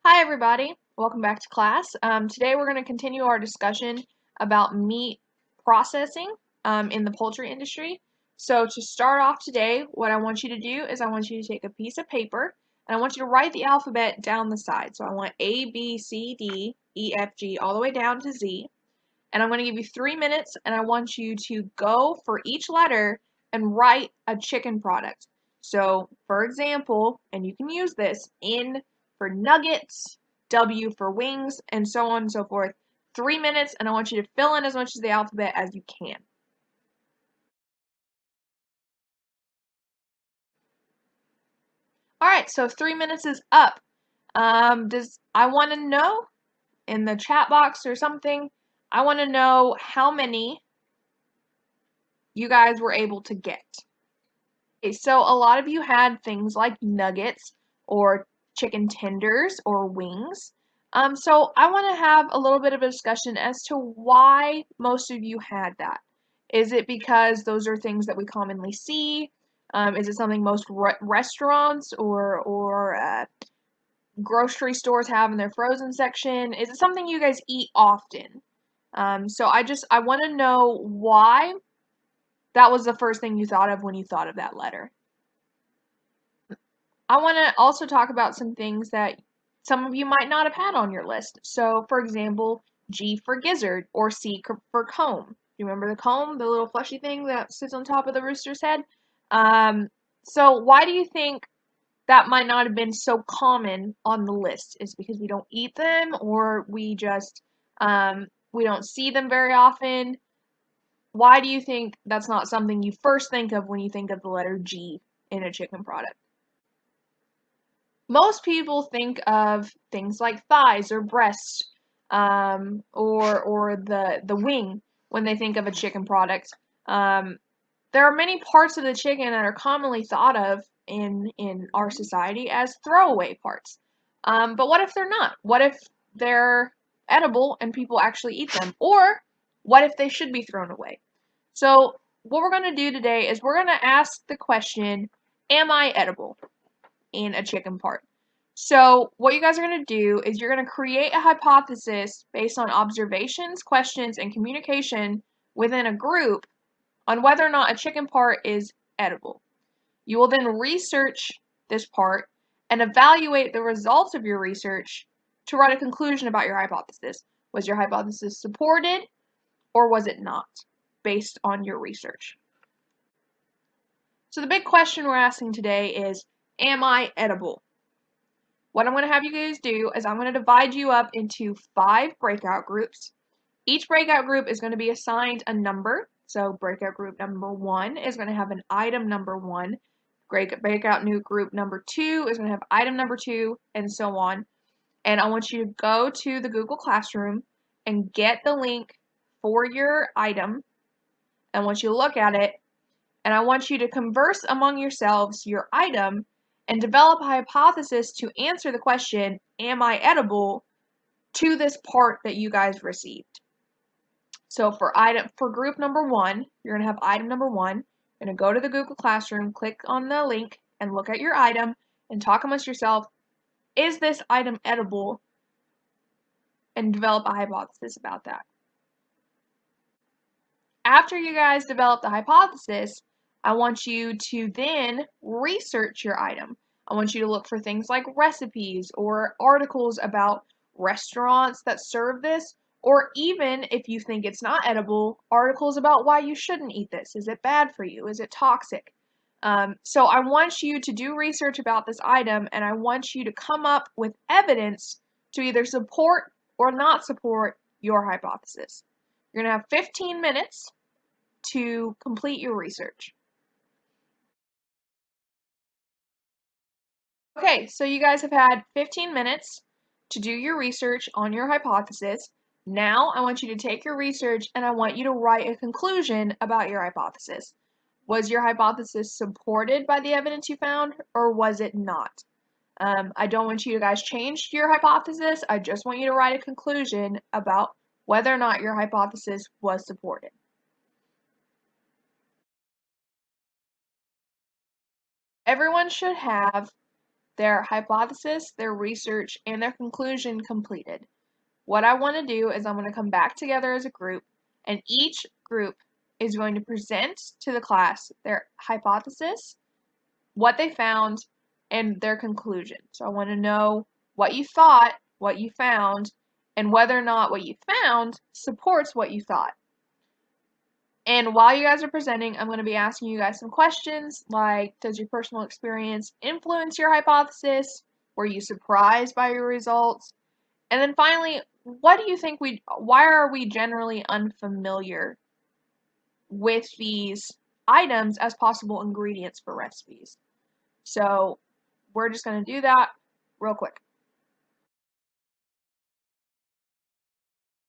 Hi everybody, welcome back to class. Today we're going to continue our discussion about meat processing in the poultry industry. So to start off today, what I want you to do is I want you to take a piece of paper and I want you to write the alphabet down the side. So I want A, B, C, D, E, F, G, all the way down to Z. And I'm going to give you 3 minutes and I want you to go for each letter and write a chicken product. So, for example, and you can use this, N for nuggets, W for wings, and so on and so forth. 3 minutes, and I want you to fill in as much of the alphabet as you can. Alright, so 3 minutes is up. I want to know in the chat box or something, I want to know how many you guys were able to get. Okay, so a lot of you had things like nuggets or chicken tenders or wings. So I want to have a little bit of a discussion as to why most of you had that. Is it because those are things that we commonly see? Is it something most restaurants or grocery stores have in their frozen section? Is it something you guys eat often? So I want to know why that was the first thing you thought of when you thought of that letter. I want to also talk about some things that some of you might not have had on your list. So, for example, G for gizzard or C for comb. You remember the comb, the little fleshy thing that sits on top of the rooster's head? So, why do you think that might not have been so common on the list? Is it because we don't eat them, or we don't see them very often? Why do you think that's not something you first think of when you think of the letter G in a chicken product? Most people think of things like thighs or breasts, or the wing when they think of a chicken product. Um, there are many parts of the chicken that are commonly thought of in our society as throwaway parts. But what if they're not? What if they're edible and people actually eat them? Or what if they should be thrown away? So what we're going to do today is we're going to ask the question, am I edible in a chicken part? So what you guys are going to do is you're going to create a hypothesis based on observations, questions, and communication within a group on whether or not a chicken part is edible. You will then research this part and evaluate the results of your research to write a conclusion about your hypothesis. Was your hypothesis supported or was it not, based on your research? So the big question we're asking today is, am I edible? What I'm going to have you guys do is I'm going to divide you up into 5 breakout groups. Each breakout group is going to be assigned a number. So breakout group number 1 is going to have an item number 1. Breakout new group number 2 is going to have item number 2, and so on. And I want you to go to the Google Classroom and get the link for your item. I want you to look at it, and I want you to converse among yourselves your item and develop a hypothesis to answer the question, am I edible, to this part that you guys received. So for group number 1, you're going to have item number 1. You're going to go to the Google Classroom, click on the link, and look at your item, and talk amongst yourself, is this item edible, and develop a hypothesis about that. After you guys develop the hypothesis, I want you to then research your item. I want you to look for things like recipes or articles about restaurants that serve this, or even if you think it's not edible, articles about why you shouldn't eat this. Is it bad for you? Is it toxic? So I want you to do research about this item, and I want you to come up with evidence to either support or not support your hypothesis. You're going to have 15 minutes to complete your research. Okay, so you guys have had 15 minutes to do your research on your hypothesis. Now I want you to take your research and I want you to write a conclusion about your hypothesis. Was your hypothesis supported by the evidence you found, or was it not? I don't want you guys change your hypothesis. I just want you to write a conclusion about whether or not your hypothesis was supported. Everyone should have their hypothesis, their research, and their conclusion completed. What I want to do is I'm going to come back together as a group, and each group is going to present to the class their hypothesis, what they found, and their conclusion. So I want to know what you thought, what you found, and whether or not what you found supports what you thought. And while you guys are presenting, I'm going to be asking you guys some questions like, does your personal experience influence your hypothesis? Were you surprised by your results? And then finally, why are we generally unfamiliar with these items as possible ingredients for recipes? So we're just going to do that real quick.